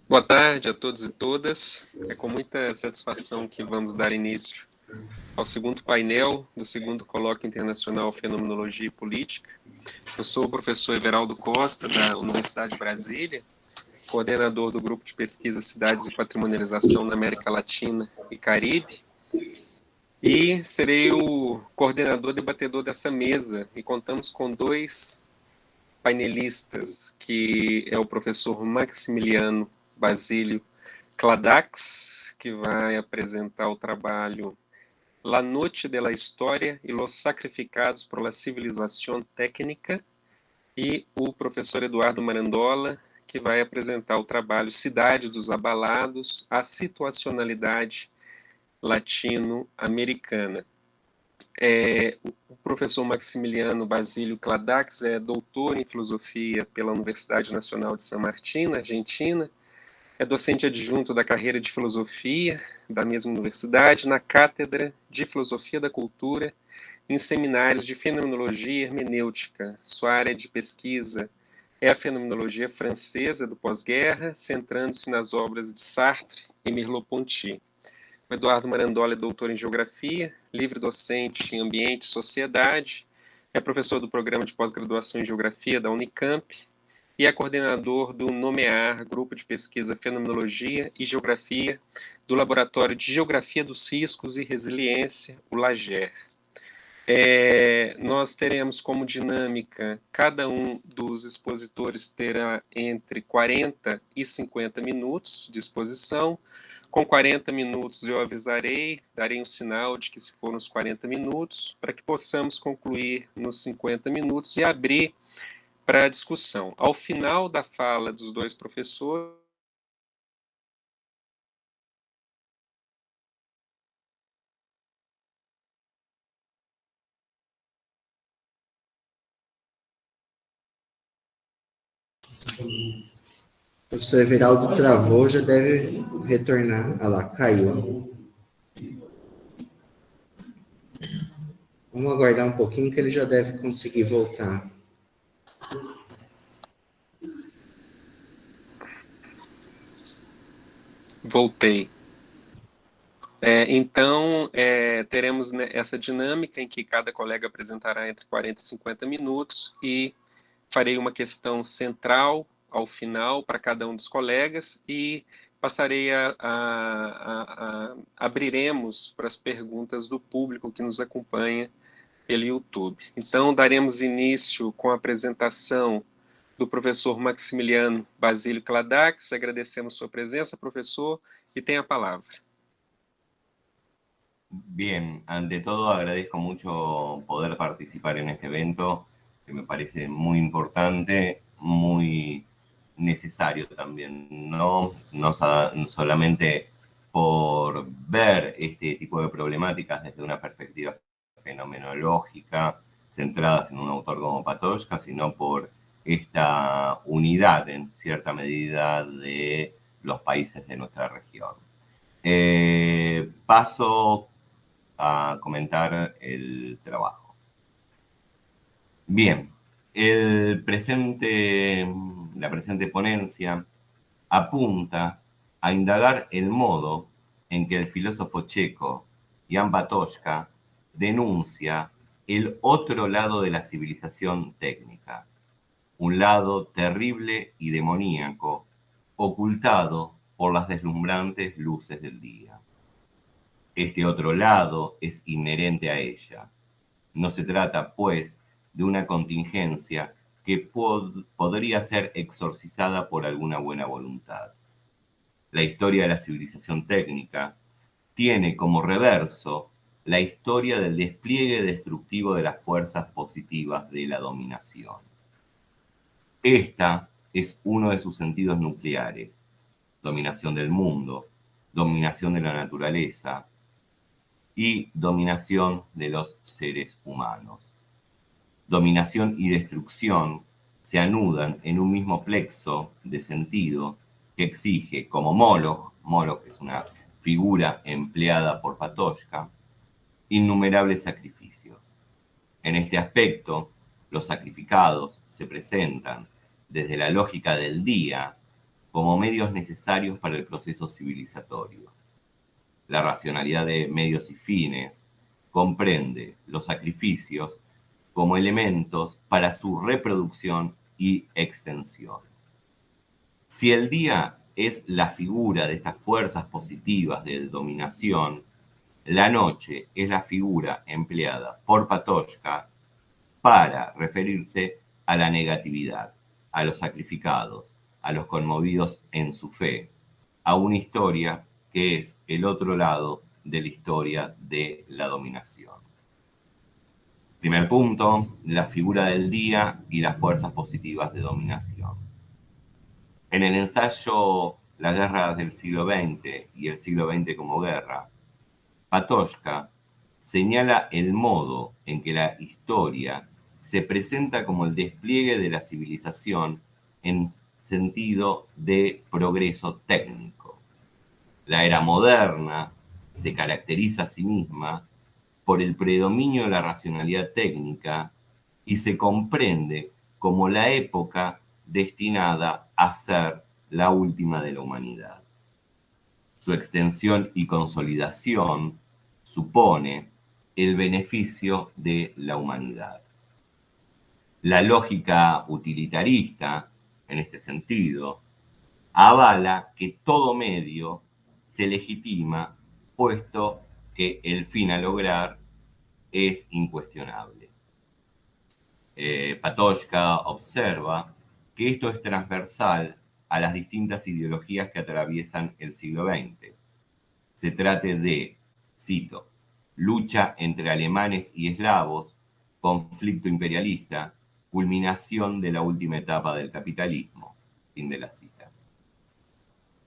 Boa tarde a todos e todas. É com muita satisfação que vamos dar início ao segundo painel do segundo Colóquio Internacional Fenomenologia e Política. Eu sou o professor Everaldo Costa, da Universidade de Brasília, coordenador do Grupo de Pesquisa Cidades e Patrimonialização na América Latina e Caribe, e serei o coordenador debatedor dessa mesa, e contamos com dois painelistas, que é o professor Maximiliano Basílio Kladax, que vai apresentar o trabalho La Noche de la Historia y los Sacrificados por la Civilización Técnica, e o professor Eduardo Marandola, que vai apresentar o trabalho Cidade dos Abalados, a Situacionalidade Latino-Americana. O professor Maximiliano Basílio Kladax é doutor em filosofia pela Universidade Nacional de San Martín, na Argentina. É docente adjunto da carreira de filosofia da mesma universidade, na cátedra de filosofia da cultura, em seminários de fenomenologia e hermenêutica. Sua área de pesquisa é a fenomenologia francesa do pós-guerra, centrando-se nas obras de Sartre e Merleau-Ponty. O Eduardo Marandola é doutor em Geografia, livre-docente em Ambiente e Sociedade, é professor do Programa de Pós-Graduação em Geografia da Unicamp e é coordenador do NOMEAR, Grupo de Pesquisa Fenomenologia e Geografia, do Laboratório de Geografia dos Riscos e Resiliência, o LAGER. Nós teremos como dinâmica, cada um dos expositores terá entre 40 e 50 minutos de exposição. Com 40 minutos eu avisarei, darei um sinal de que se foram os 40 minutos, para que possamos concluir nos 50 minutos e abrir para a discussão. Ao final da fala dos dois professores, O professor Everaldo travou, já deve retornar. Ah lá, caiu. Vamos aguardar um pouquinho que ele já deve conseguir voltar. voltei. Então, teremos essa dinâmica em que cada colega apresentará entre 40 e 50 minutos e farei uma questão central ao final para cada um dos colegas e passarei abriremos para as perguntas do público que nos acompanha pelo YouTube. Então, daremos início com a apresentação do professor Maximiliano Basílio Kladax. Agradecemos sua presença, professor, e tem a palavra. Bien, ante todo agradezco mucho poder participar en este evento, que me parece muy importante, muy necesario también, no solamente por ver este tipo de problemáticas desde una perspectiva fenomenológica, centradas en un autor como Patočka, sino por esta unidad, en cierta medida, de los países de nuestra región. Paso a comentar el trabajo. Bien, la presente ponencia apunta a indagar el modo en que el filósofo checo Jan Patočka denuncia el otro lado de la civilización técnica, un lado terrible y demoníaco, ocultado por las deslumbrantes luces del día. Este otro lado es inherente a ella. No se trata, pues, de una contingencia que podría ser exorcizada por alguna buena voluntad. La historia de la civilización técnica tiene como reverso la historia del despliegue destructivo de las fuerzas positivas de la dominación. Esta es uno de sus sentidos nucleares: dominación del mundo, dominación de la naturaleza y dominación de los seres humanos. Dominación y destrucción se anudan en un mismo plexo de sentido que exige, como Moloch es una figura empleada por Patočka, innumerables sacrificios. En este aspecto, Los sacrificados se presentan desde la lógica del día como medios necesarios para el proceso civilizatorio. La racionalidad de medios y fines comprende los sacrificios como elementos para su reproducción y extensión. Si el día es la figura de estas fuerzas positivas de dominación, la noche es la figura empleada por Patočka para referirse a la negatividad, a los sacrificados, a los conmovidos en su fe, a una historia que es el otro lado de la historia de la dominación. Primer punto, la figura del día y las fuerzas positivas de dominación. En el ensayo Las guerras del siglo XX y el siglo XX como guerra, Patočka señala el modo en que la historia se presenta como el despliegue de la civilización en sentido de progreso técnico. La era moderna se caracteriza a sí misma por el predominio de la racionalidad técnica y se comprende como la época destinada a ser la última de la humanidad. Su extensión y consolidación supone el beneficio de la humanidad. La lógica utilitarista, en este sentido, avala que todo medio se legitima, puesto que el fin a lograr es incuestionable. Patočka observa que esto es transversal a las distintas ideologías que atraviesan el siglo XX. Se trate de, cito, lucha entre alemanes y eslavos, conflicto imperialista, culminación de la última etapa del capitalismo. Fin de la cita.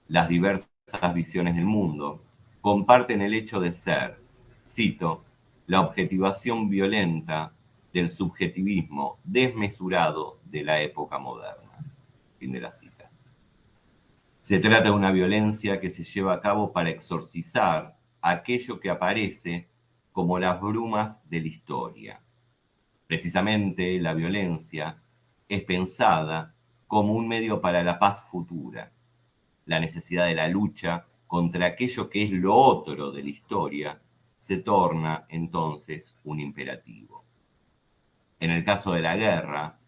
Las diversas visiones del mundo comparten el hecho de ser, cito, la objetivación violenta del subjetivismo desmesurado de la época moderna. Fin de la cita. Se trata de una violencia que se lleva a cabo para exorcizar aquello que aparece como las brumas de la historia. Precisamente la violencia es pensada como un medio para la paz futura. La necesidad de la lucha contra aquello que es lo otro de la historia se torna entonces un imperativo. En el caso de la guerra,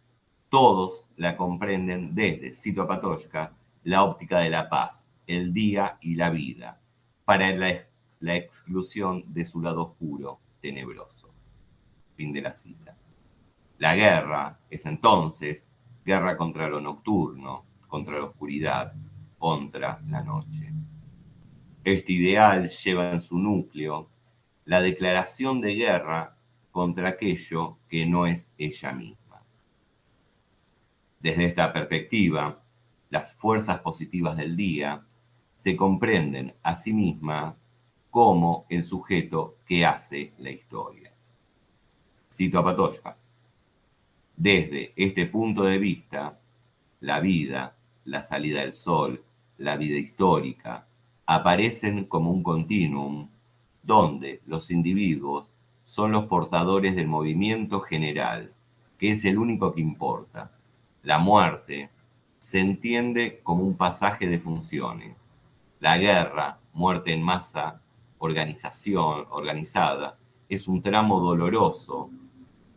todos la comprenden desde, cito a Patočka, la óptica de la paz, el día y la vida, para la exclusión de su lado oscuro, tenebroso. Fin de la cita. La guerra es entonces guerra contra lo nocturno, contra la oscuridad, contra la noche. Este ideal lleva en su núcleo la declaración de guerra contra aquello que no es ella misma. Desde esta perspectiva, las fuerzas positivas del día se comprenden a sí mismas como el sujeto que hace la historia. Cito a Patočka. Desde este punto de vista, la vida, la salida del sol, la vida histórica, aparecen como un continuum donde los individuos son los portadores del movimiento general, que es el único que importa. La muerte se entiende como un pasaje de funciones. La guerra, muerte en masa, organización organizada, es un tramo doloroso,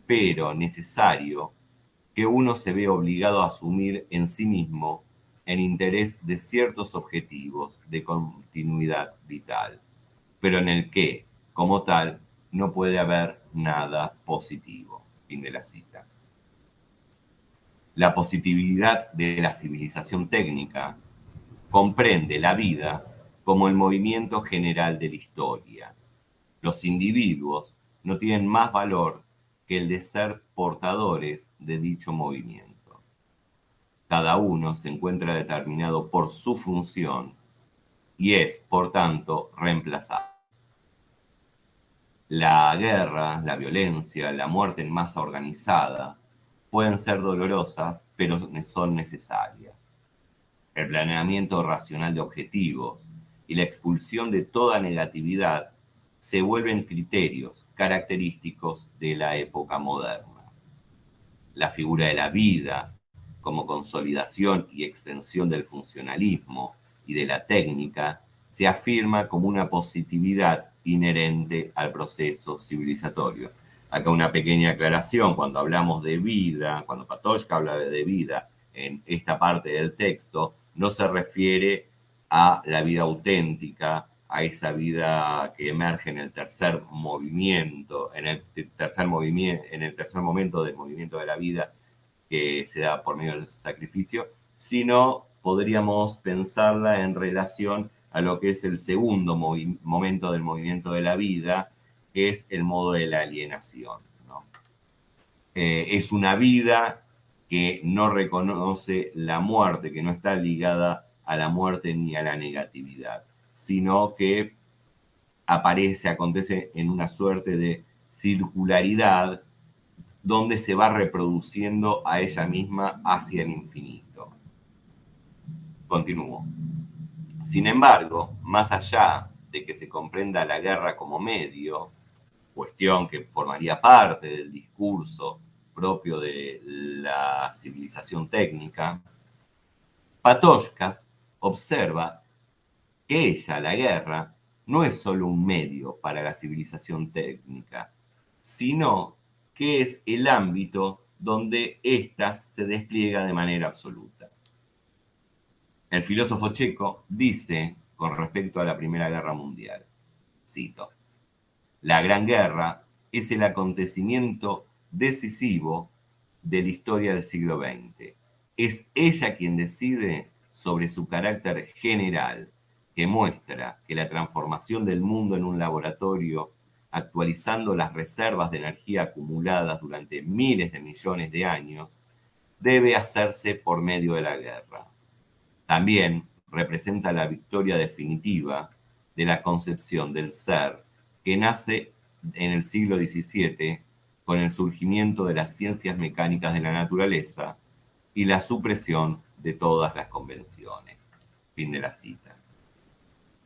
pero necesario, que uno se ve obligado a asumir en sí mismo en interés de ciertos objetivos de continuidad vital, pero en el que, como tal, no puede haber nada positivo. Fin de la cita. La positividad de la civilización técnica comprende la vida como el movimiento general de la historia. Los individuos no tienen más valor que el de ser portadores de dicho movimiento. Cada uno se encuentra determinado por su función y es, por tanto, reemplazable. La guerra, la violencia, la muerte en masa organizada pueden ser dolorosas, pero son necesarias. El planeamiento racional de objetivos y la expulsión de toda negatividad se vuelven criterios característicos de la época moderna. la figura de la vida como consolidación y extensión del funcionalismo y de la técnica, se afirma como una positividad inherente al proceso civilizatorio. Acá una pequeña aclaración: cuando hablamos de vida, cuando Patočka habla de vida en esta parte del texto, no se refiere a la vida auténtica, a esa vida que emerge en el tercer movimiento, en el tercer momento del movimiento de la vida, que se da por medio del sacrificio, sino podríamos pensarla en relación a lo que es el segundo momento del movimiento de la vida, que es el modo de la alienación, ¿no? Es una vida que no reconoce la muerte, que no está ligada a la muerte ni a la negatividad, sino que acontece en una suerte de circularidad donde se va reproduciendo a ella misma hacia el infinito. Continúo. Sin embargo, más allá de que se comprenda la guerra como medio, cuestión que formaría parte del discurso propio de la civilización técnica, Patočka observa que ella, la guerra, no es solo un medio para la civilización técnica, sino que es el ámbito donde ésta se despliega de manera absoluta. El filósofo checo dice con respecto a la Primera Guerra Mundial, cito: "La Gran Guerra es el acontecimiento decisivo de la historia del siglo XX. Es ella quien decide sobre su carácter general, que muestra que la transformación del mundo en un laboratorio, actualizando las reservas de energía acumuladas durante miles de millones de años, debe hacerse por medio de la guerra. También representa la victoria definitiva de la concepción del ser que nace en el siglo XVII con el surgimiento de las ciencias mecánicas de la naturaleza y la supresión de todas las convenciones". Fin de la cita.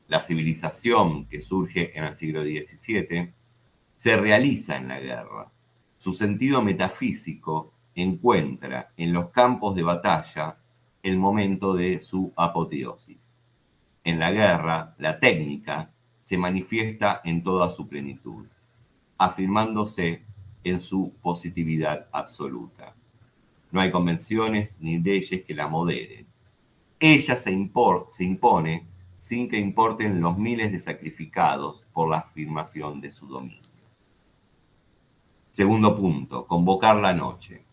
La civilización que surge en el siglo XVII se realiza en la guerra. Su sentido metafísico encuentra en los campos de batalla el momento de su apoteosis. En la guerra, la técnica se manifiesta en toda su plenitud, afirmándose en su positividad absoluta. No hay convenciones ni leyes que la moderen. Ella se impone sin que importen los miles de sacrificados por la afirmación de su dominio. Segundo punto, convocar la noche.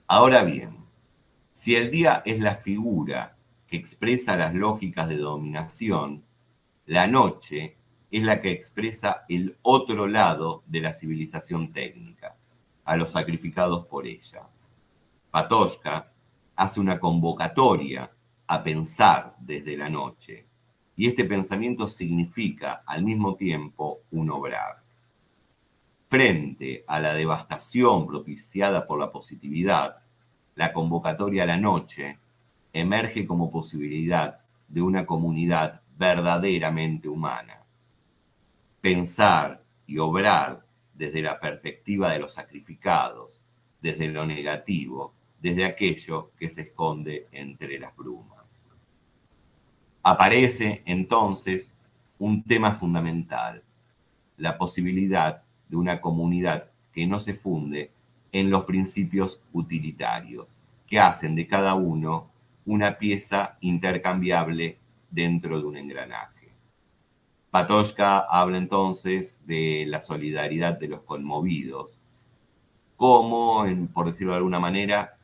Ahora bien, si el día es la figura que expresa las lógicas de dominación, la noche es la que expresa el otro lado de la civilización técnica, a los sacrificados por ella. Patočka hace una convocatoria a pensar desde la noche, y este pensamiento significa al mismo tiempo un obrar. Frente a la devastación propiciada por la positividad, la convocatoria a la noche emerge como posibilidad de una comunidad verdaderamente humana. Pensar y obrar desde la perspectiva de los sacrificados, desde lo negativo, desde aquello que se esconde entre las brumas. Aparece entonces un tema fundamental: la posibilidad de una comunidad que no se funde en los principios utilitarios, que hacen de cada uno una pieza intercambiable dentro de un engranaje. Patočka habla entonces de la solidaridad de los conmovidos como, por decirlo de alguna manera,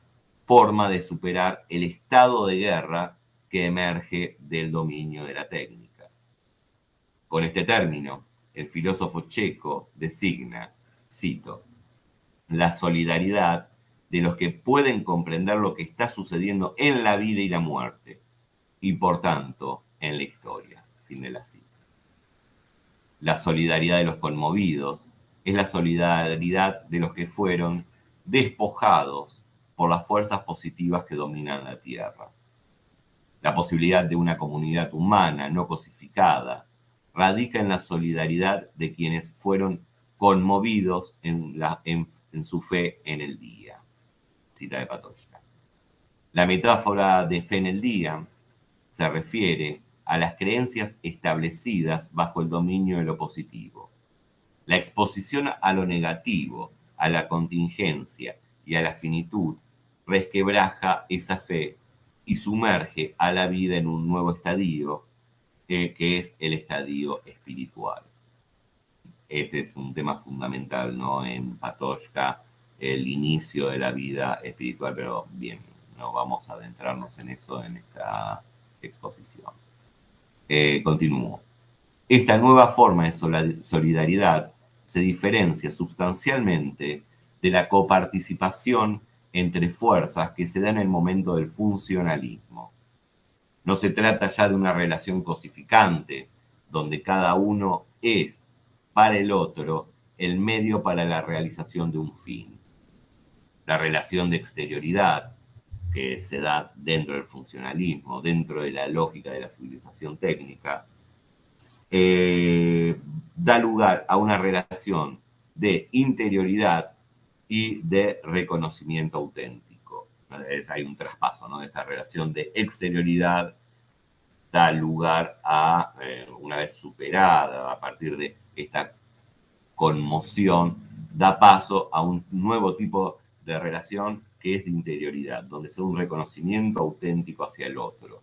forma de superar el estado de guerra que emerge del dominio de la técnica. Con este término, el filósofo checo designa, cito, la solidaridad de los que pueden comprender lo que está sucediendo en la vida y la muerte, y por tanto en la historia. Fin de la cita. La solidaridad de los conmovidos es la solidaridad de los que fueron despojados por las fuerzas positivas que dominan la Tierra. La posibilidad de una comunidad humana no cosificada radica en la solidaridad de quienes fueron conmovidos en su fe en el día. cita de Patočka. La metáfora de fe en el día se refiere a las creencias establecidas bajo el dominio de lo positivo. La exposición a lo negativo, a la contingencia y a la finitud resquebraja esa fe y sumerge a la vida en un nuevo estadio, que es el estadio espiritual. Este es un tema fundamental, ¿no? En Patočka, el inicio de la vida espiritual, pero bien, no vamos a adentrarnos en eso en esta exposición. Continúo. Esta nueva forma de solidaridad se diferencia sustancialmente de la coparticipación entre fuerzas que se da en el momento del funcionalismo. No se trata ya de una relación cosificante, donde cada uno es para el otro el medio para la realización de un fin. La relación de exterioridad que se da dentro del funcionalismo, dentro de la lógica de la civilización técnica, da lugar a una relación de interioridad y de reconocimiento auténtico. Hay un traspaso, ¿no? De esta relación de exterioridad da lugar a, una vez superada, a partir de esta conmoción, da paso a un nuevo tipo de relación que es de interioridad, donde se da un reconocimiento auténtico hacia el otro.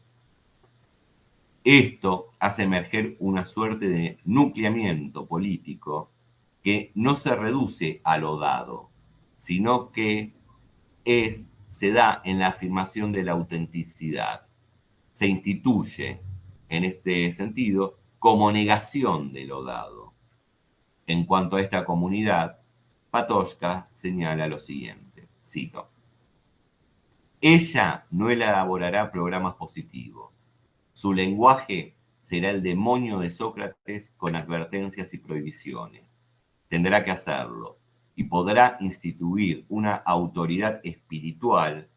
Esto hace emerger una suerte de nucleamiento político que no se reduce a lo dado, sino que se da en la afirmación de la autenticidad. Se instituye, en este sentido, como negación de lo dado. En cuanto a esta comunidad, Patočka señala lo siguiente, cito: ella no elaborará programas positivos. Su lenguaje será el demonio de Sócrates con advertencias y prohibiciones. Tendrá que hacerlo y podrá instituir una autoridad espiritual,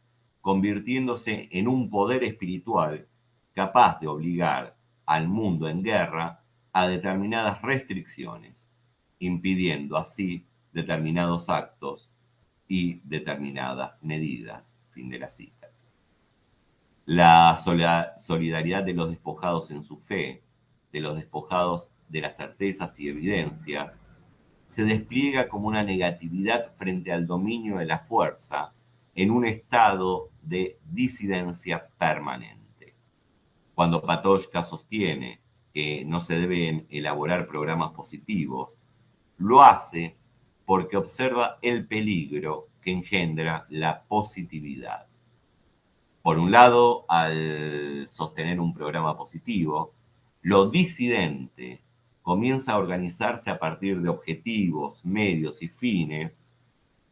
convirtiéndose en un poder espiritual capaz de obligar al mundo en guerra a determinadas restricciones, impidiendo así determinados actos y determinadas medidas. Fin de la cita. La solidaridad de los despojados en su fe, de los despojados de las certezas y evidencias, se despliega como una negatividad frente al dominio de la fuerza en un estado de disidencia permanente. Cuando Patočka sostiene que no se deben elaborar programas positivos, lo hace porque observa el peligro que engendra la positividad. Por un lado, al sostener un programa positivo, lo disidente comienza a organizarse a partir de objetivos, medios y fines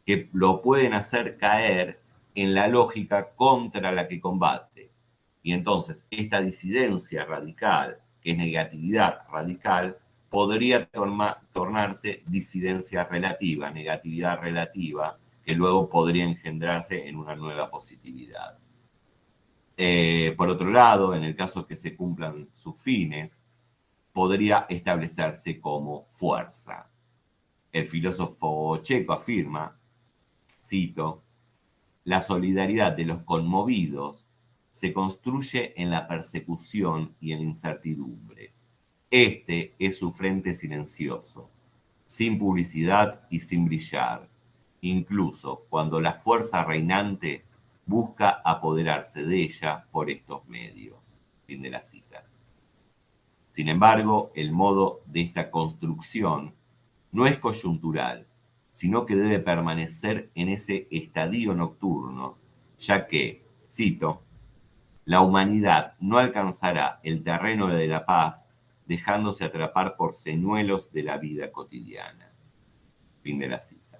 que lo pueden hacer caer en la lógica contra la que combate. Y entonces esta disidencia radical, que es negatividad radical, podría tornarse disidencia relativa, negatividad relativa, que luego podría engendrarse en una nueva positividad. Por otro lado, en el caso que se cumplan sus fines, podría establecerse como fuerza. El filósofo checo afirma, cito: la solidaridad de los conmovidos se construye en la persecución y en la incertidumbre. Este es su frente silencioso, sin publicidad y sin brillar, incluso cuando la fuerza reinante busca apoderarse de ella por estos medios. Fin de la cita. Sin embargo, el modo de esta construcción no es coyuntural, sino que debe permanecer en ese estadio nocturno, ya que, cito, la humanidad no alcanzará el terreno de la paz dejándose atrapar por señuelos de la vida cotidiana. Fin de la cita.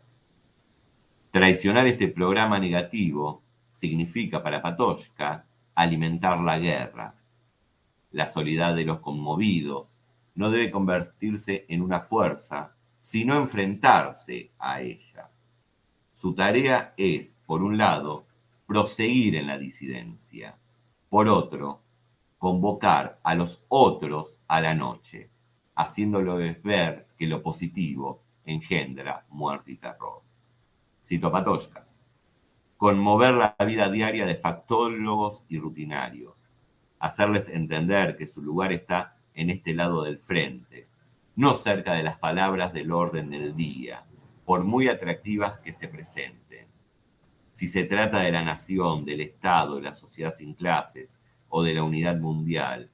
Traicionar este programa negativo significa para Patočka alimentar la guerra. La soledad de los conmovidos no debe convertirse en una fuerza, sino enfrentarse a ella. Su tarea es, por un lado, proseguir en la disidencia. Por otro, convocar a los otros a la noche, haciéndoles ver que lo positivo engendra muerte y terror. Cito a Patočka. conmover la vida diaria de factólogos y rutinarios, hacerles entender que su lugar está en este lado del frente, no cerca de las palabras del orden del día, por muy atractivas que se presenten. Si se trata de la nación, del Estado, de la sociedad sin clases o de la unidad mundial,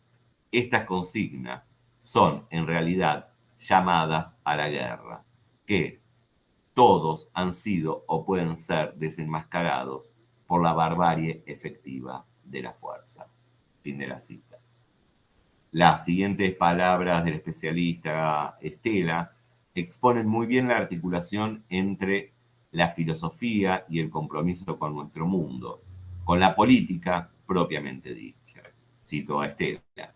estas consignas son, en realidad, llamadas a la guerra, que todos han sido o pueden ser desenmascarados por la barbarie efectiva de la fuerza. Fin de la cita. Las siguientes palabras del especialista Estela exponen muy bien la articulación entre la filosofía y el compromiso con nuestro mundo, con la política propiamente dicha. Cito a Estela.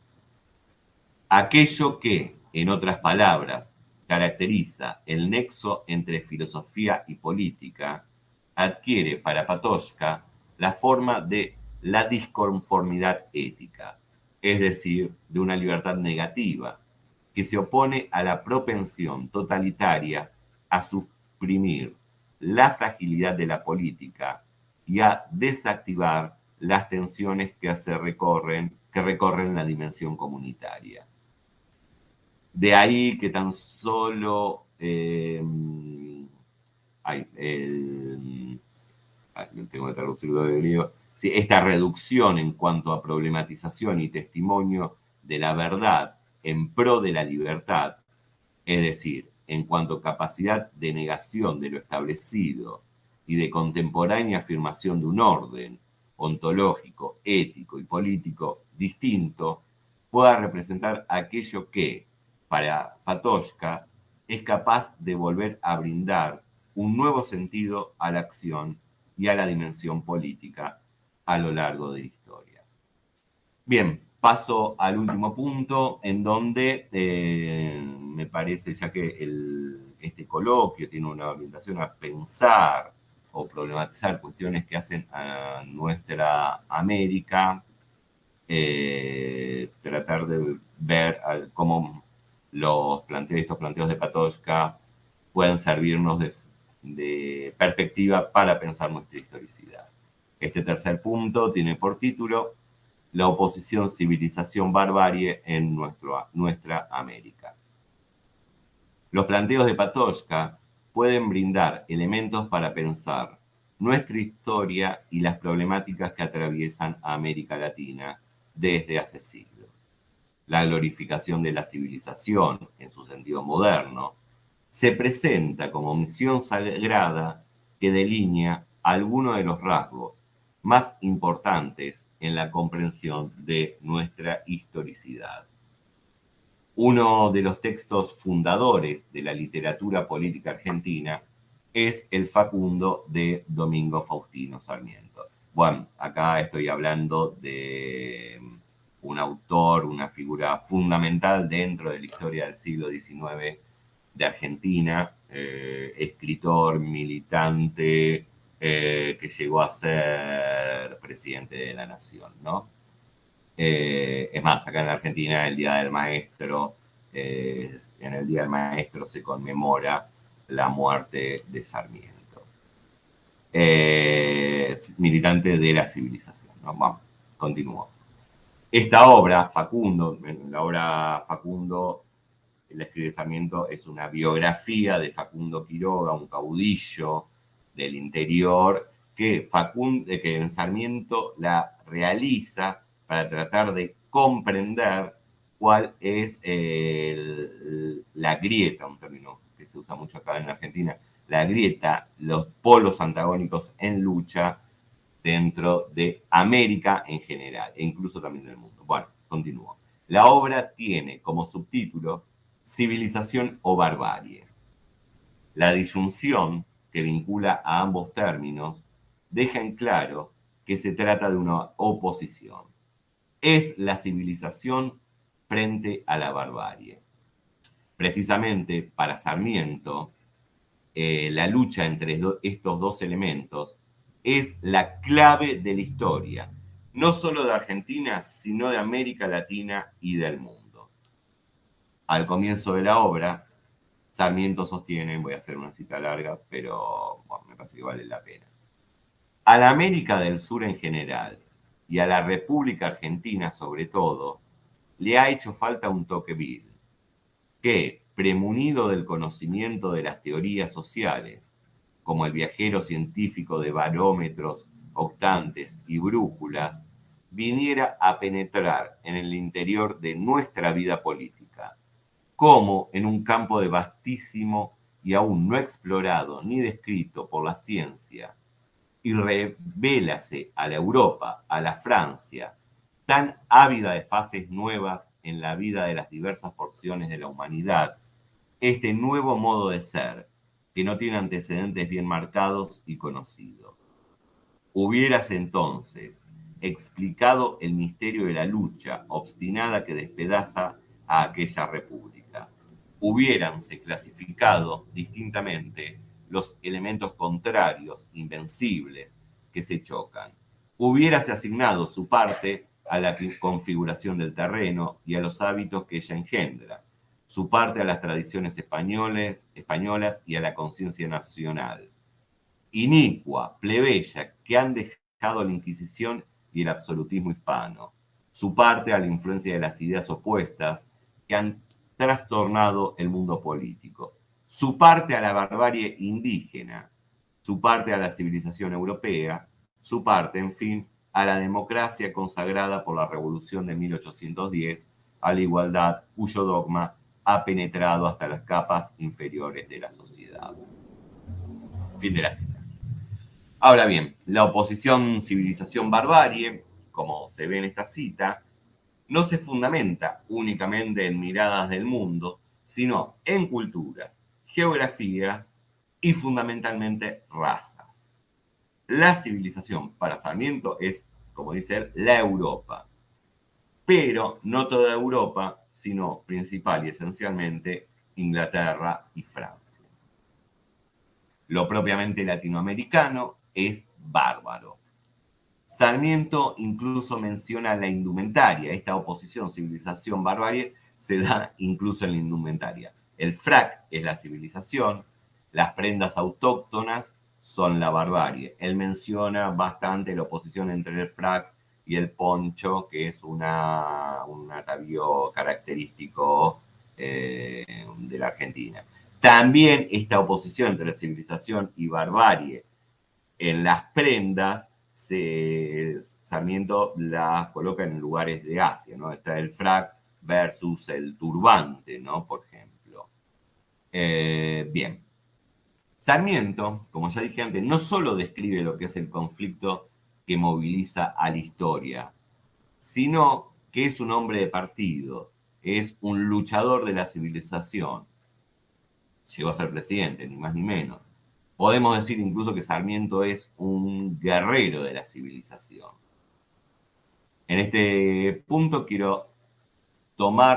Aquello que, en otras palabras, caracteriza el nexo entre filosofía y política, adquiere para Patočka la forma de la disconformidad ética, es decir, de una libertad negativa, que se opone a la propensión totalitaria a suprimir la fragilidad de la política y a desactivar las tensiones que recorren la dimensión comunitaria. De ahí que tan solo tengo que traducirlo de griego. Sí, esta reducción en cuanto a problematización y testimonio de la verdad en pro de la libertad, es decir, en cuanto a capacidad de negación de lo establecido y de contemporánea afirmación de un orden ontológico, ético y político distinto, pueda representar aquello que, para Patočka, es capaz de volver a brindar un nuevo sentido a la acción y a la dimensión política a lo largo de la historia. Bien, paso al último punto, en donde me parece, ya que este coloquio tiene una orientación a pensar o problematizar cuestiones que hacen a nuestra América, tratar de ver cómo estos planteos de Patočka pueden servirnos de perspectiva para pensar nuestra historicidad. Este tercer punto tiene por título la oposición civilización-barbarie en nuestra América. Los planteos de Patočka pueden brindar elementos para pensar nuestra historia y las problemáticas que atraviesan a América Latina desde hace siglos. La glorificación de la civilización, en su sentido moderno, se presenta como misión sagrada que delinea algunos de los rasgos más importantes en la comprensión de nuestra historicidad. Uno de los textos fundadores de la literatura política argentina es el Facundo de Domingo Faustino Sarmiento. Bueno, acá estoy hablando de un autor, una figura fundamental dentro de la historia del siglo XIX de Argentina, escritor, militante, que llegó a ser presidente de la Nación, ¿no? Es más, acá en la Argentina en el Día del Maestro se conmemora la muerte de Sarmiento. Militante de la civilización, ¿no? Vamos, continúo. Esta obra, Facundo, la escribe Sarmiento, es una biografía de Facundo Quiroga, un caudillo del interior, que en Sarmiento la realiza para tratar de comprender cuál es la grieta, un término que se usa mucho acá en Argentina, la grieta, los polos antagónicos en lucha dentro de América en general, e incluso también del mundo. Bueno, continúo. La obra tiene como subtítulo Civilización o barbarie. La disyunción que vincula a ambos términos deja en claro que se trata de una oposición. Es la civilización frente a la barbarie. Precisamente para Sarmiento, la lucha entre estos dos elementos es la clave de la historia, no solo de Argentina, sino de América Latina y del mundo. Al comienzo de la obra, Sarmiento sostiene, voy a hacer una cita larga, pero bueno, me parece que vale la pena. A la América del Sur en general y a la República Argentina sobre todo, le ha hecho falta un Tocqueville que, premunido del conocimiento de las teorías sociales, como el viajero científico de barómetros, octantes y brújulas, viniera a penetrar en el interior de nuestra vida política, como en un campo de vastísimo y aún no explorado ni descrito por la ciencia, y revélase a la Europa, a la Francia, tan ávida de fases nuevas en la vida de las diversas porciones de la humanidad, este nuevo modo de ser, que no tiene antecedentes bien marcados y conocidos. Hubieras entonces explicado el misterio de la lucha obstinada que despedaza a aquella república. Hubiéranse clasificado distintamente los elementos contrarios, invencibles, que se chocan. Hubiérase asignado su parte a la configuración del terreno y a los hábitos que ella engendra, su parte a las tradiciones españolas y a la conciencia nacional. Inicua, plebeya, que han dejado la Inquisición y el absolutismo hispano, su parte a la influencia de las ideas opuestas que han trastornado el mundo político, su parte a la barbarie indígena, su parte a la civilización europea, su parte, en fin, a la democracia consagrada por la Revolución de 1810, a la igualdad cuyo dogma ha penetrado hasta las capas inferiores de la sociedad. Fin de la cita. Ahora bien, la oposición civilización-barbarie, como se ve en esta cita, no se fundamenta únicamente en miradas del mundo, sino en culturas, geografías y fundamentalmente razas. La civilización para Sarmiento es, como dice él, la Europa, pero no toda Europa, sino principal y esencialmente Inglaterra y Francia. Lo propiamente latinoamericano es bárbaro. Sarmiento incluso menciona la indumentaria. Esta oposición civilización-barbarie se da incluso en la indumentaria. El frac es la civilización, las prendas autóctonas son la barbarie. Él menciona bastante la oposición entre el frac y el poncho, que es un atavío característico de la Argentina. También esta oposición entre civilización y barbarie en las prendas, Sarmiento las coloca en lugares de Asia, ¿no? Está el frac versus el turbante, ¿no? Por ejemplo. Bien. Sarmiento, como ya dije antes, no solo describe lo que es el conflicto que moviliza a la historia, sino que es un hombre de partido, es un luchador de la civilización. Llegó a ser presidente, ni más ni menos. Podemos decir incluso que Sarmiento es un guerrero de la civilización. En este punto quiero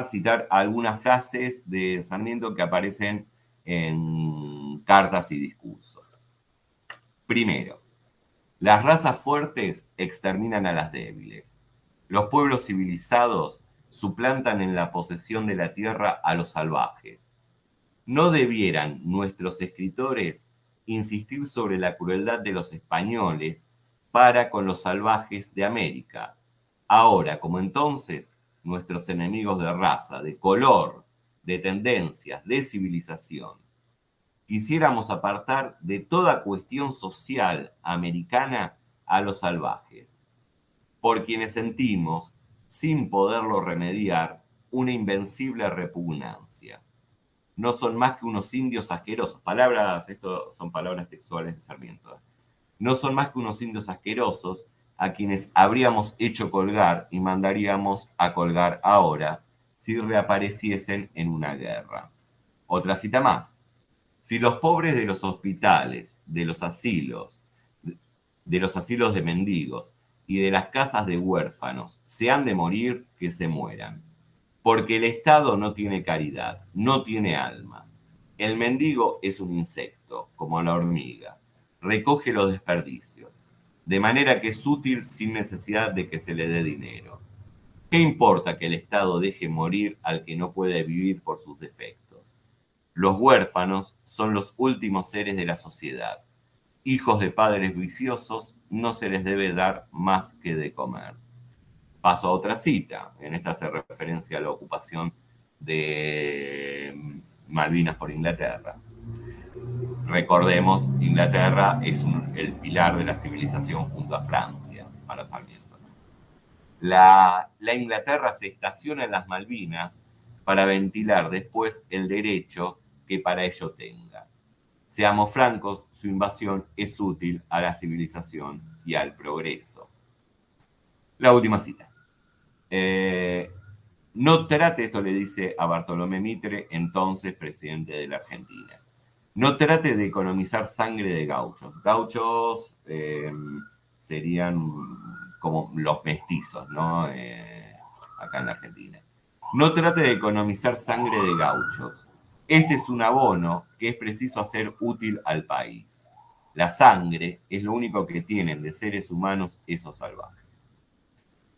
citar algunas frases de Sarmiento que aparecen en cartas y discursos. Primero, las razas fuertes exterminan a las débiles. Los pueblos civilizados suplantan en la posesión de la tierra a los salvajes. ¿No debieran nuestros escritores insistir sobre la crueldad de los españoles para con los salvajes de América? Ahora, como entonces, nuestros enemigos de raza, de color, de tendencias, de civilización. Quisiéramos apartar de toda cuestión social americana a los salvajes, por quienes sentimos, sin poderlo remediar, una invencible repugnancia. No son más que unos indios asquerosos. Esto son palabras textuales de Sarmiento. No son más que unos indios asquerosos a quienes habríamos hecho colgar y mandaríamos a colgar ahora si reapareciesen en una guerra. Otra cita más. Si los pobres de los hospitales, de los asilos de mendigos y de las casas de huérfanos se han de morir, que se mueran. Porque el Estado no tiene caridad, no tiene alma. El mendigo es un insecto, como la hormiga. Recoge los desperdicios, de manera que es útil sin necesidad de que se le dé dinero. ¿Qué importa que el Estado deje morir al que no puede vivir por sus defectos? Los huérfanos son los últimos seres de la sociedad. hijos de padres viciosos, no se les debe dar más que de comer. Paso a otra cita. En esta hace referencia a la ocupación de Malvinas por Inglaterra. Recordemos, Inglaterra es el pilar de la civilización junto a Francia, para Sarmiento. La Inglaterra se estaciona en las Malvinas para ventilar después el derecho que para ello tenga. Seamos francos, su invasión es útil a la civilización y al progreso. La última cita. No trate, esto le dice a Bartolomé Mitre, entonces presidente de la Argentina, no trate de economizar sangre de gauchos. Gauchos serían como los mestizos, ¿no? Acá en la Argentina. No trate de economizar sangre de gauchos. Este es un abono que es preciso hacer útil al país. La sangre es lo único que tienen de seres humanos esos salvajes.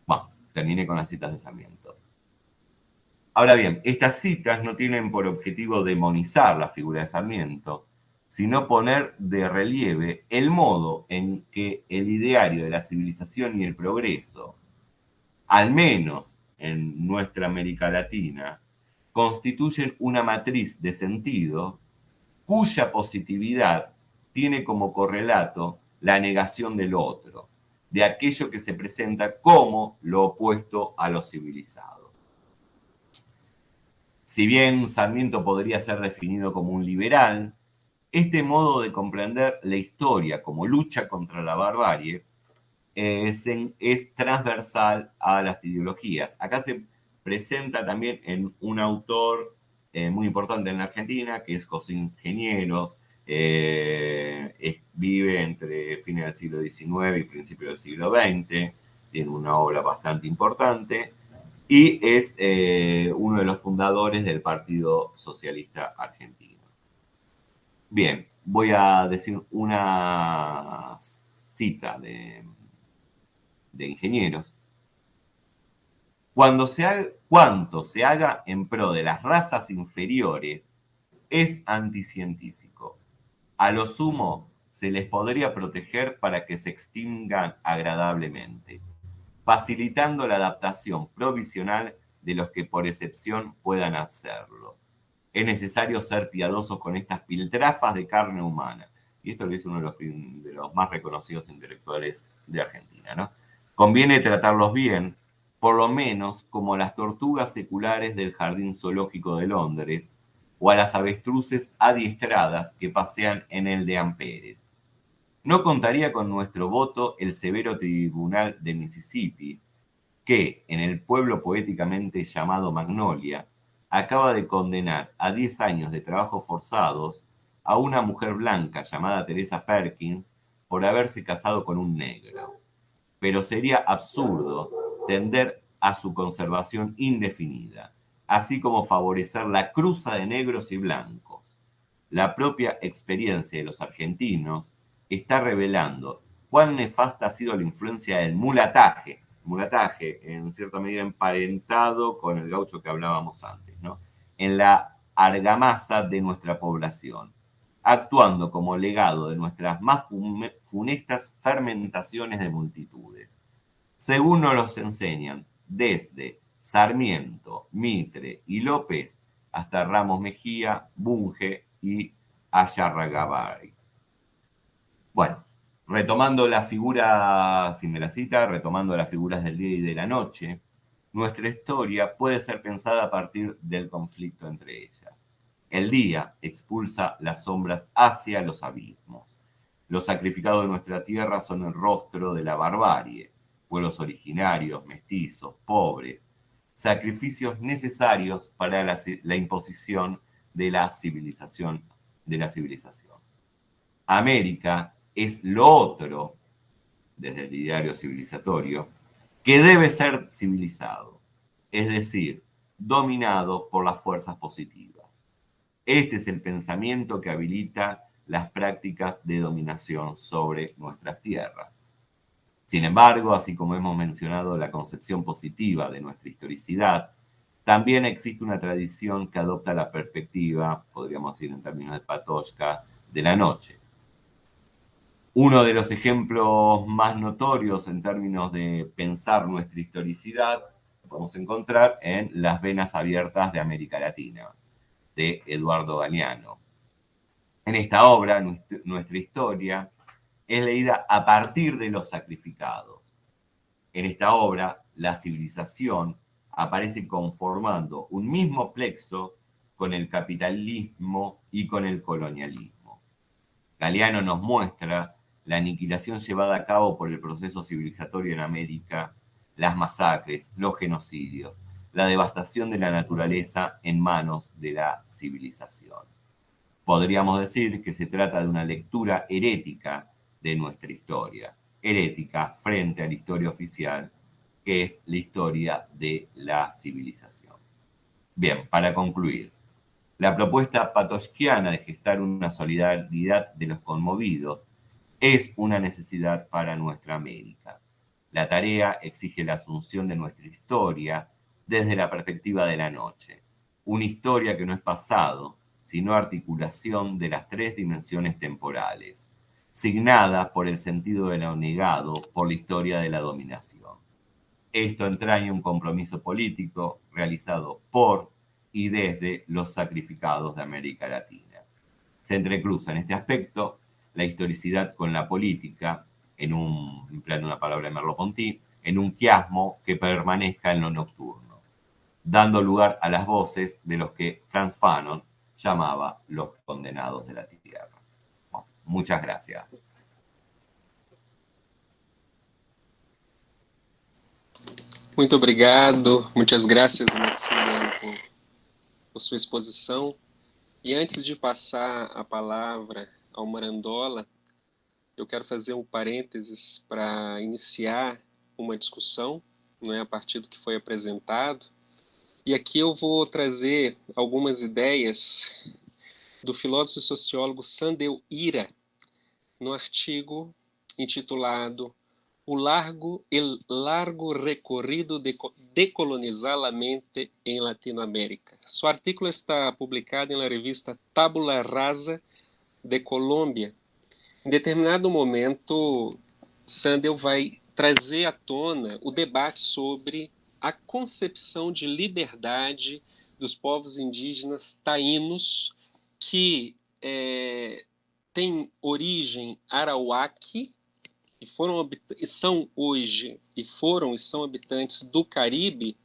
Bueno, terminé con las citas de Sarmiento. Ahora bien, estas citas no tienen por objetivo demonizar la figura de Sarmiento, sino poner de relieve el modo en que el ideario de la civilización y el progreso, al menos en nuestra América Latina, constituyen una matriz de sentido cuya positividad tiene como correlato la negación del otro, de aquello que se presenta como lo opuesto a lo civilizado. Si bien Sarmiento podría ser definido como un liberal, este modo de comprender la historia como lucha contra la barbarie es transversal a las ideologías. Acá se presenta también en un autor muy importante en la Argentina, que es José Ingenieros, vive entre fines del siglo XIX y principios del siglo XX, tiene una obra bastante importante, y es uno de los fundadores del Partido Socialista Argentino. Bien, voy a decir una cita de Ingenieros. Cuanto se haga en pro de las razas inferiores es anticientífico. A lo sumo se les podría proteger para que se extingan agradablemente, facilitando la adaptación provisional de los que por excepción puedan hacerlo. Es necesario ser piadosos con estas piltrafas de carne humana. Y esto lo dice uno de los más reconocidos intelectuales de Argentina, ¿no? Conviene tratarlos bien, por lo menos como a las tortugas seculares del Jardín Zoológico de Londres o a las avestruces adiestradas que pasean en el de Amperes. No contaría con nuestro voto el severo tribunal de Mississippi, que, en el pueblo poéticamente llamado Magnolia, acaba de condenar a 10 años de trabajos forzados a una mujer blanca llamada Teresa Perkins por haberse casado con un negro. Pero sería absurdo tender a su conservación indefinida, así como favorecer la cruza de negros y blancos. La propia experiencia de los argentinos está revelando cuán nefasta ha sido la influencia del mulataje, en cierta medida emparentado con el gaucho que hablábamos antes, ¿no? En la argamasa de nuestra población, actuando como legado de nuestras más funestas fermentaciones de multitudes. Según nos los enseñan, desde Sarmiento, Mitre y López hasta Ramos Mejía, Bunge y Ayarragabay. Bueno, retomando la figura, fin de la cita, retomando las figuras del día y de la noche, nuestra historia puede ser pensada a partir del conflicto entre ellas. El día expulsa las sombras hacia los abismos. Los sacrificados de nuestra tierra son el rostro de la barbarie, pueblos originarios, mestizos, pobres, sacrificios necesarios para la imposición de la civilización. América es lo otro, desde el ideario civilizatorio, que debe ser civilizado, es decir, dominado por las fuerzas positivas. Este es el pensamiento que habilita las prácticas de dominación sobre nuestras tierras. Sin embargo, así como hemos mencionado la concepción positiva de nuestra historicidad, también existe una tradición que adopta la perspectiva, podríamos decir en términos de Patočka, de la noche. Uno de los ejemplos más notorios en términos de pensar nuestra historicidad lo podemos encontrar en Las venas abiertas de América Latina, de Eduardo Galeano. En esta obra, nuestra historia es leída a partir de los sacrificados. En esta obra, la civilización aparece conformando un mismo plexo con el capitalismo y con el colonialismo. Galeano nos muestra la aniquilación llevada a cabo por el proceso civilizatorio en América, las masacres, los genocidios, la devastación de la naturaleza en manos de la civilización. Podríamos decir que se trata de una lectura herética de nuestra historia, herética frente a la historia oficial, que es la historia de la civilización. Bien, para concluir, la propuesta patochkiana de gestar una solidaridad de los conmovidos es una necesidad para nuestra América. La tarea exige la asunción de nuestra historia desde la perspectiva de la noche. Una historia que no es pasado, sino articulación de las tres dimensiones temporales, signada por el sentido de lo negado, por la historia de la dominación. Esto entraña un compromiso político realizado por y desde los sacrificados de América Latina. Se entrecruza en este aspecto la historicidad con la política, empleando una palabra de Merleau-Ponty, en un quiasmo que permanezca en lo nocturno, dando lugar a las voces de los que Frantz Fanon llamaba los condenados de la tierra. Bueno, muchas gracias. Muito obrigado, muitas graças, Maximiliano, por sua exposição. E antes de passar a palavra ao Marandola, eu quero fazer um parênteses para iniciar uma discussão, não é, a partir do que foi apresentado. E aqui eu vou trazer algumas ideias do filósofo e sociólogo Sandel Ira, no artigo intitulado O largo recorrido de decolonizar la mente em Latinoamérica. Seu artículo está publicado na revista Tabula Rasa de Colômbia. Em determinado momento, Sandel vai trazer à tona o debate sobre a concepção de liberdade dos povos indígenas taínos que têm origem arawaki, e são hoje, e foram e são habitantes do Caribe,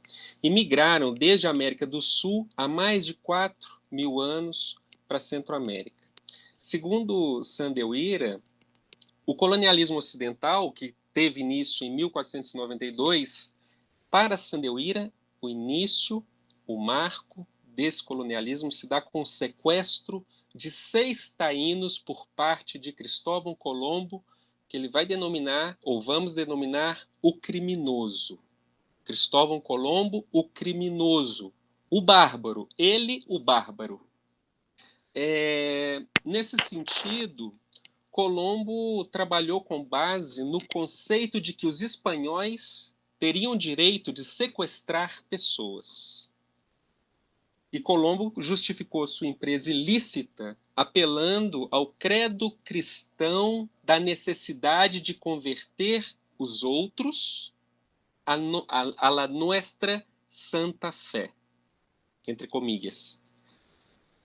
e migraram desde a América do Sul há mais de 4.000 anos para a Centro-América. Segundo Sandel Ira, o colonialismo ocidental, que teve início em 1492, para Sandel Ira, o início, o marco desse colonialismo se dá com o sequestro de 6 taínos por parte de Cristóvão Colombo, que ele vai denominar, ou vamos denominar, o criminoso. Cristóvão Colombo, o criminoso. O bárbaro. Ele, o bárbaro. Nesse sentido, Colombo trabalhou com base no conceito de que os espanhóis teriam direito de sequestrar pessoas. E Colombo justificou sua empresa ilícita apelando ao credo cristão da necessidade de converter os outros a la nuestra santa fé, entre comillas,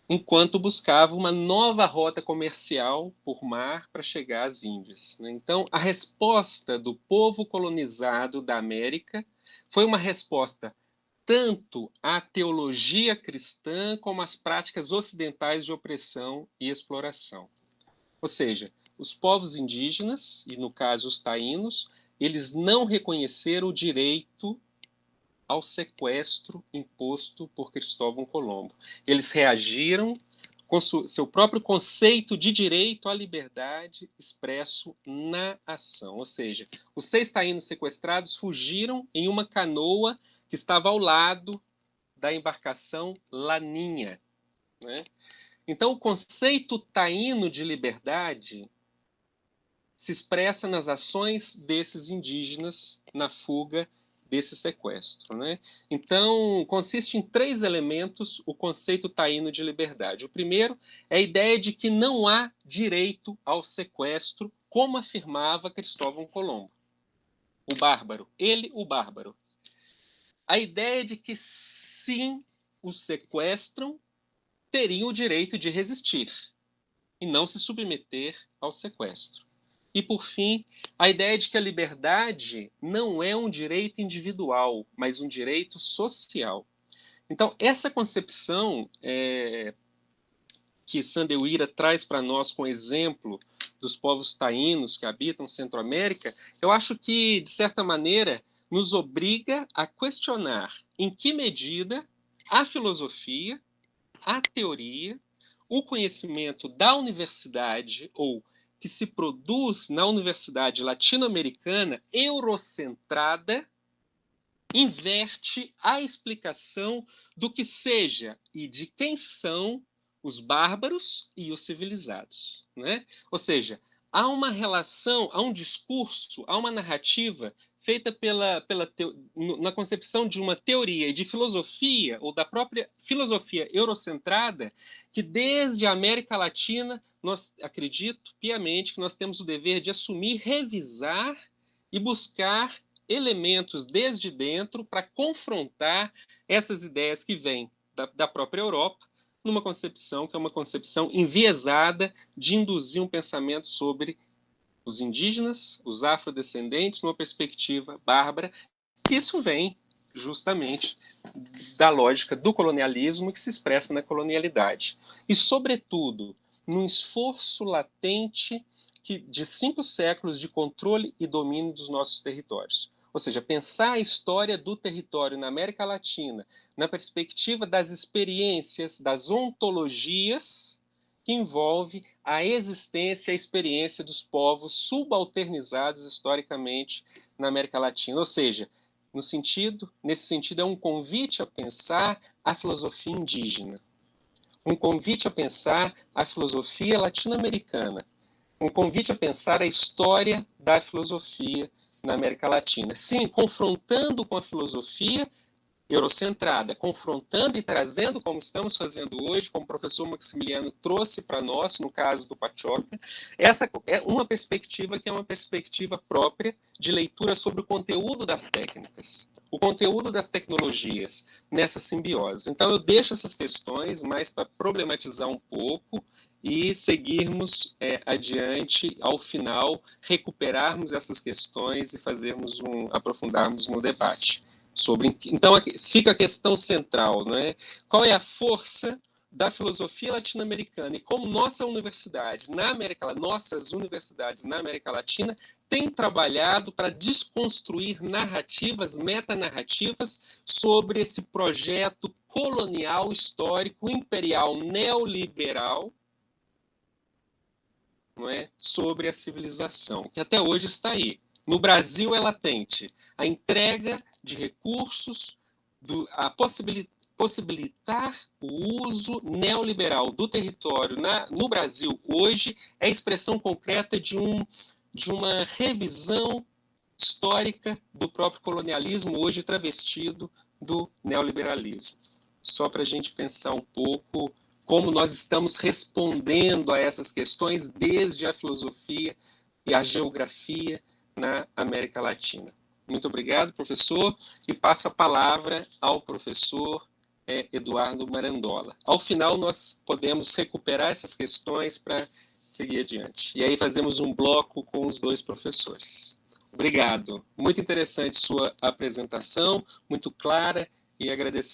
enquanto buscava uma nova rota comercial por mar para chegar às Índias. Então, a resposta do povo colonizado da América foi uma resposta tanto à teologia cristã como às práticas ocidentais de opressão e exploração. Ou seja, os povos indígenas, e no caso os taínos, eles não reconheceram o direito ao sequestro imposto por Cristóvão Colombo. Eles reagiram com seu próprio conceito de direito à liberdade expresso na ação. Ou seja, os 6 taínos sequestrados fugiram em uma canoa que estava ao lado da embarcação Laninha, né? Então, o conceito taíno de liberdade se expressa nas ações desses indígenas na fuga desse sequestro, né? Então, consiste em 3 elementos o conceito taíno de liberdade. O primeiro é a ideia de que não há direito ao sequestro como afirmava Cristóvão Colombo. O bárbaro, ele, o bárbaro. A ideia de que, sim, os sequestram, teriam o direito de resistir e não se submeter ao sequestro. E, por fim, a ideia de que a liberdade não é um direito individual, mas um direito social. Então, essa concepção que Sandeuira traz para nós com exemplo dos povos taínos que habitam Centro-América, eu acho que, de certa maneira, nos obriga a questionar em que medida a filosofia, a teoria, o conhecimento da universidade, ou que se produz na universidade latino-americana, eurocentrada, inverte a explicação do que seja e de quem são os bárbaros e os civilizados, né? Ou seja, há uma relação, há um discurso, há uma narrativa feita na concepção de uma teoria e de filosofia, ou da própria filosofia eurocentrada, que desde a América Latina, acredito piamente que nós temos o dever de assumir, revisar e buscar elementos desde dentro para confrontar essas ideias que vêm da própria Europa, numa concepção que é uma concepção enviesada de induzir um pensamento sobre os indígenas, os afrodescendentes, numa perspectiva bárbara, que isso vem justamente da lógica do colonialismo que se expressa na colonialidade. E, sobretudo, num esforço latente de 5 séculos de controle e domínio dos nossos territórios. Ou seja, pensar a história do território na América Latina na perspectiva das experiências, das ontologias que envolve a existência e a experiência dos povos subalternizados historicamente na América Latina. Ou seja, nesse sentido, é um convite a pensar a filosofia indígena, um convite a pensar a filosofia latino-americana, um convite a pensar a história da filosofia na América Latina. Sim, confrontando com a filosofia eurocentrada, confrontando e trazendo, como estamos fazendo hoje, como o professor Maximiliano trouxe para nós, no caso do Pachoca, essa é uma perspectiva que é uma perspectiva própria de leitura sobre o conteúdo das técnicas, o conteúdo das tecnologias nessa simbiose. Então, eu deixo essas questões mais para problematizar um pouco e seguirmos adiante, ao final, recuperarmos essas questões e aprofundarmos no debate. Então, fica a questão central, não é? Qual é a força da filosofia latino-americana e como nossas universidades na América Latina têm trabalhado para desconstruir narrativas, metanarrativas sobre esse projeto colonial, histórico, imperial, neoliberal, não é? Sobre a civilização, que até hoje está aí. No Brasil é latente a entrega de recursos, a possibilitar o uso neoliberal do território no Brasil hoje é a expressão concreta de uma revisão histórica do próprio colonialismo, hoje travestido do neoliberalismo. Só para a gente pensar um pouco como nós estamos respondendo a essas questões desde a filosofia e a geografia na América Latina. Muito obrigado, professor, e passo a palavra ao professor Eduardo Marandola. Ao final, nós podemos recuperar essas questões para seguir adiante. E aí fazemos um bloco com os 2 professores. Obrigado. Muito interessante sua apresentação, muito clara, e agradecer